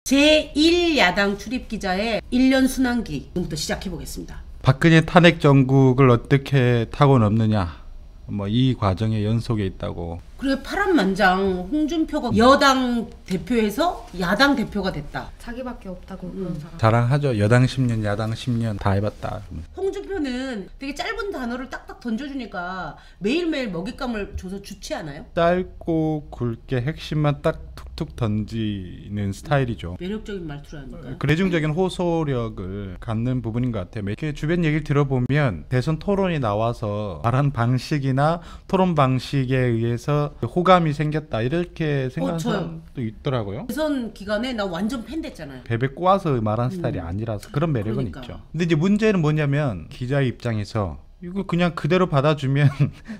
제1야당 출입기자의 1년 순환기부터 시작해보겠습니다. 박근혜 탄핵 정국을 어떻게 타고 넘느냐, 뭐 이 과정의 연속에 있다고. 그래, 파란만장 홍준표가 여당 대표에서 야당 대표가 됐다. 자기밖에 없다고 그런 사람. 자랑하죠. 여당 10년, 야당 10년 다 해봤다. 홍준표는 되게 짧은 단어를 딱딱 던져주니까 매일매일 먹잇감을 줘서 좋지 않아요? 짧고 굵게 핵심만 딱 툭툭 던지는 스타일이죠. 매력적인 말투를 하니까. 대중적인 호소력을 갖는 부분인 것 같아요. 이렇게 주변 얘기를 들어보면 대선 토론이 나와서 말한 방식이나 토론 방식에 의해서 호감이 생겼다 이렇게 생각하는 사람도 있더라고요. 대선 기간에 나 완전 팬 됐잖아요. 베베 꼬아서 말하는 스타일이 아니라서 그런 매력은 그러니까. 있죠. 근데 이제 문제는 뭐냐면 기자의 입장에서 이거 그냥 그대로 받아주면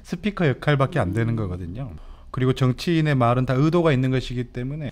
스피커 역할밖에 안 되는 거거든요. 그리고 정치인의 말은 다 의도가 있는 것이기 때문에.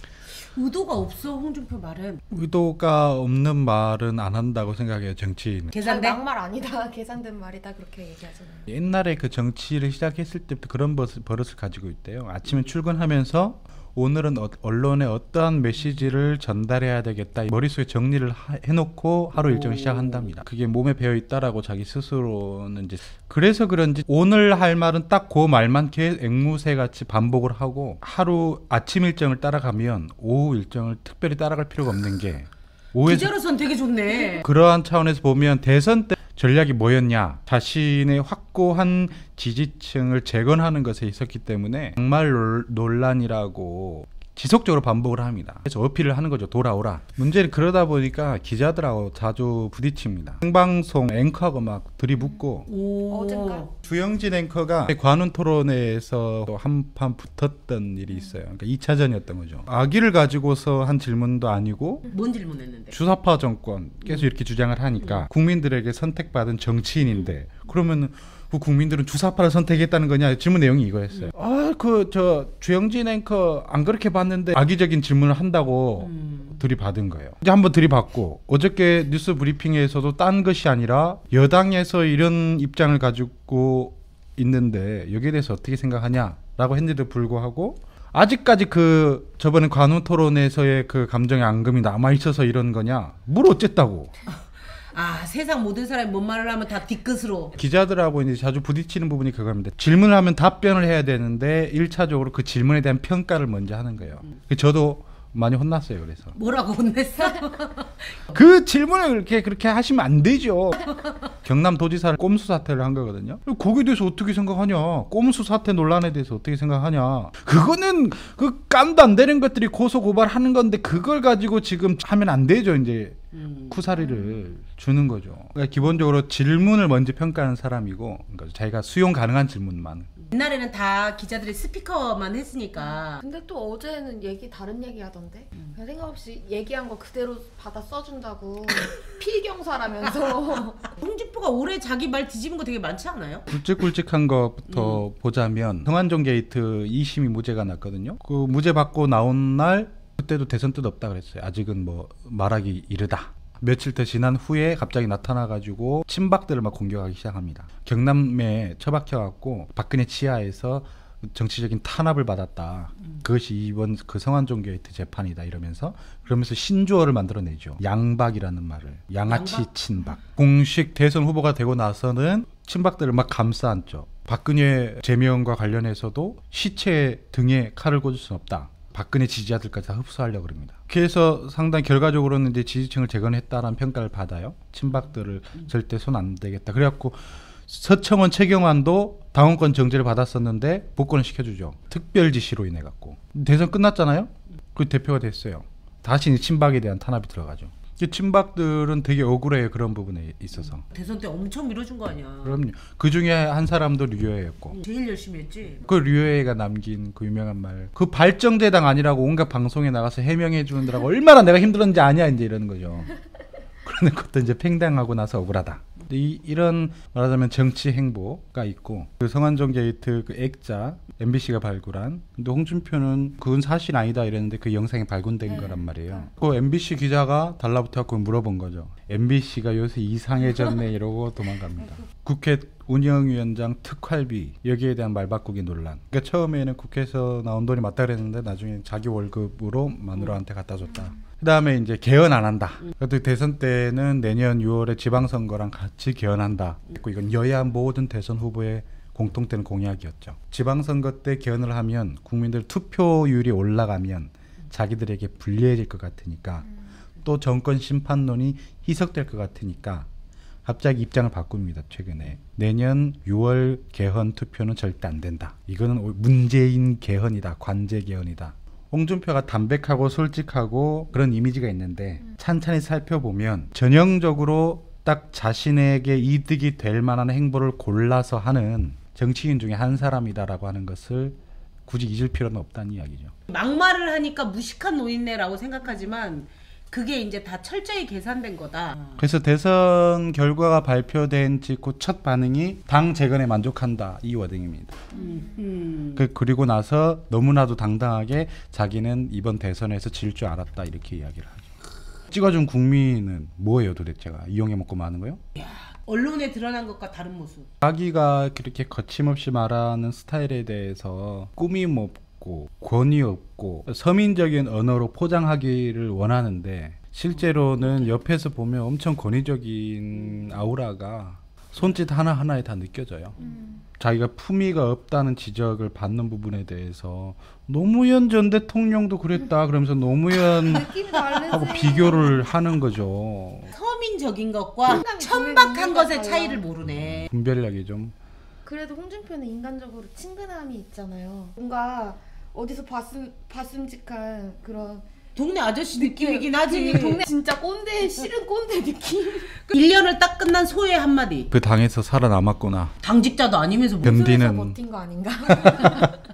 의도가 없어, 홍준표 말은. 의도가 없는 말은 안 한다고 생각해요, 정치인은. 계산된? 막말 아니다, 계산된 말이다 그렇게 얘기하잖아요. 옛날에 그 정치를 시작했을 때부터 그런 버릇을 가지고 있대요. 아침에 출근하면서 오늘은 언론에 어떠한 메시지를 전달해야 되겠다, 머릿속에 정리를 해놓고 하루 일정을 시작한답니다. 그게 몸에 배어있다라고 자기 스스로는 이제. 그래서 그런지 오늘 할 말은 딱 그 말만 계속 앵무새같이 반복을 하고, 하루 아침 일정을 따라가면 오후 일정을 특별히 따라갈 필요가 없는 게 기자로선 되게 좋네. 그러한 차원에서 보면 대선 때 전략이 뭐였냐, 자신의 확고한 지지층을 재건하는 것에 있었기 때문에 막말 논란이라고 지속적으로 반복을 합니다. 그래서 어필을 하는 거죠. 돌아오라. 문제는 그러다 보니까 기자들하고 자주 부딪힙니다. 생방송 앵커하고 막 들이붙고. 어젠가? 주영진 앵커가 관훈 토론회에서 한판 붙었던 일이 있어요. 그러니까 2차전이었던 거죠. 아기를 가지고서 한 질문도 아니고 뭔 질문했는데? 주사파 정권 계속 이렇게 주장을 하니까 국민들에게 선택받은 정치인인데 그러면 그 국민들은 주사파를 선택했다는 거냐, 질문 내용이 이거였어요. 저 주영진 앵커 안 그렇게 봤는데 악의적인 질문을 한다고 들이받은 거예요. 이제 한번 들이받고, 어저께 뉴스 브리핑에서도 딴 것이 아니라 여당에서 이런 입장을 가지고 있는데 여기에 대해서 어떻게 생각하냐라고 했는데도 불구하고 아직까지 그 저번에 관훈 토론에서의 그 감정의 앙금이 남아 있어서 이런 거냐, 뭘 어쨌다고. 세상 모든 사람이 뭔 말을 하면 다 뒤끝으로. 기자들하고 이제 자주 부딪히는 부분이 그겁니다. 질문을 하면 답변을 해야 되는데 1차적으로 그 질문에 대한 평가를 먼저 하는 거예요. 저도 많이 혼났어요. 그래서 뭐라고 혼냈어? 그 질문을 그렇게 하시면 안 되죠. 경남도지사를 꼼수 사퇴를 한 거거든요. 거기에 대해서 어떻게 생각하냐, 꼼수 사퇴 논란에 대해서 어떻게 생각하냐, 그거는 그 깜도 안 되는 것들이 고소 고발하는 건데 그걸 가지고 지금 하면 안 되죠. 이제 쿠사리를 주는 거죠. 그러니까 기본적으로 질문을 먼저 평가하는 사람이고, 그러니까 자기가 수용 가능한 질문만. 옛날에는 다 기자들이 스피커만 했으니까. 근데 또 어제는 다른 얘기 하던데 그냥 생각 없이 얘기한 거 그대로 받아 써준다고. 필경사라면서. 홍준표가 올해 자기 말 뒤집은 거 되게 많지 않아요? 굵직굵직한 것부터 보자면 성완종 게이트 2심이 무죄가 났거든요. 그 무죄 받고 나온 날 그때도 대선 뜻 없다 그랬어요. 아직은 뭐 말하기 이르다. 며칠 더 지난 후에 갑자기 나타나가지고 친박들을 막 공격하기 시작합니다. 경남에 처박혀갖고 박근혜 치하에서 정치적인 탄압을 받았다. 그것이 이번 그 성완종 게이트 재판이다 이러면서, 그러면서 신조어를 만들어내죠. 양박이라는 말을. 양아치 양박? 친박. 공식 대선 후보가 되고 나서는 친박들을 막 감싸안죠. 박근혜 제명과 관련해서도 시체 등에 칼을 꽂을 수는 없다. 박근혜 지지자들까지 다 흡수하려고 그럽니다. 그래서 상당히 결과적으로는 이제 지지층을 재건했다라는 평가를 받아요. 친박들을 절대 손 안 대겠다. 그래갖고 서청원, 최경환도 당원권 정지를 받았었는데 복권을 시켜주죠. 특별 지시로 인해 갖고. 대선 끝났잖아요. 그 대표가 됐어요. 다시 이제 친박에 대한 탄압이 들어가죠. 친박들은 되게 억울해요. 그런 부분에 있어서. 대선 때 엄청 밀어준 거 아니야? 그럼요. 그 중에 한 사람도 류여애였고. 제일 열심히 했지. 그 류여애가 남긴 그 유명한 말. 그 발정제당 아니라고 온갖 방송에 나가서 해명해 주느라고 얼마나 내가 힘들었는지 아냐, 이제 이러는 거죠. 그런 것도 이제 팽당하고 나서 억울하다. 이런 말하자면 정치 행보가 있고, 그 성완종 게이트 그 액자 MBC가 발굴한, 근데 홍준표는 그건 사실 아니다 이랬는데 그 영상이 발굴된 거란 말이에요. 그 MBC 기자가 달라붙어갖고 물어본 거죠. MBC가 요새 이상해졌네 이러고 도망갑니다. 국회 운영위원장 특활비 여기에 대한 말바꾸기 논란. 그러니까 처음에는 국회에서 나온 돈이 맞다 그랬는데 나중에 자기 월급으로 마누라한테 갖다 줬다. 그다음에 이제 개헌 안 한다. 그것도 대선 때는 내년 6월에 지방선거랑 같이 개헌한다. 이건 여야 모든 대선 후보의 공통된 공약이었죠. 지방선거 때 개헌을 하면 국민들 투표율이 올라가면 자기들에게 불리해질 것 같으니까 또 정권 심판론이 희석될 것 같으니까 갑자기 입장을 바꿉니다. 최근에 내년 6월 개헌 투표는 절대 안 된다. 이거는 문재인 개헌이다. 관제 개헌이다. 홍준표가 담백하고 솔직하고 그런 이미지가 있는데 찬찬히 살펴보면 전형적으로 딱 자신에게 이득이 될 만한 행보를 골라서 하는 정치인 중에 한 사람이다라고 하는 것을 굳이 잊을 필요는 없다는 이야기죠. 막말을 하니까 무식한 노인네라고 생각하지만 그게 이제 다 철저히 계산된 거다. 그래서 대선 결과가 발표된 직후 첫 반응이 당 재건에 만족한다 이 워딩입니다. 그리고 나서 너무나도 당당하게 자기는 이번 대선에서 질 줄 알았다 이렇게 이야기를 하죠. 찍어준 국민은 뭐예요 도대체가? 이용해 먹고 마는 거요? 언론에 드러난 것과 다른 모습. 자기가 그렇게 거침없이 말하는 스타일에 대해서 꾸밈 없고 권위 없고 서민적인 언어로 포장하기를 원하는데 실제로는 옆에서 보면 엄청 권위적인 아우라가 손짓 하나하나에 다 느껴져요. 자기가 품위가 없다는 지적을 받는 부분에 대해서 노무현 전 대통령도 그랬다 그러면서 노무현하고 느낌 다르지. 비교를 하는 거죠. 서민적인 것과 상당히 천박한 그런 것의 이유가 차이를 달라. 모르네. 분별력이 좀 그래도 홍준표는 인간적으로 친근함이 있잖아요. 뭔가 어디서 봤음직한 그런 동네 아저씨 느낌이긴 하지. 동네 진짜 꼰대 싫은 꼰대 느낌. 1년을 딱 끝난 소의 한마디. 그 당에서 살아남았구나. 당직자도 아니면서 뭐. 견디는 웃으면서 버틴 거 아닌가?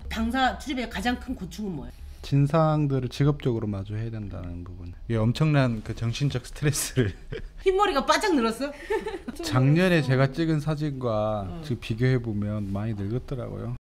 당사 출입의 가장 큰 고충은 뭐야? 진상들을 직업적으로 마주해야 된다는 부분. 이게 엄청난 그 정신적 스트레스를 흰머리가 바짝 늘었어? 작년에 제가 찍은 사진과 지금 비교해 보면 많이 늙었더라고요.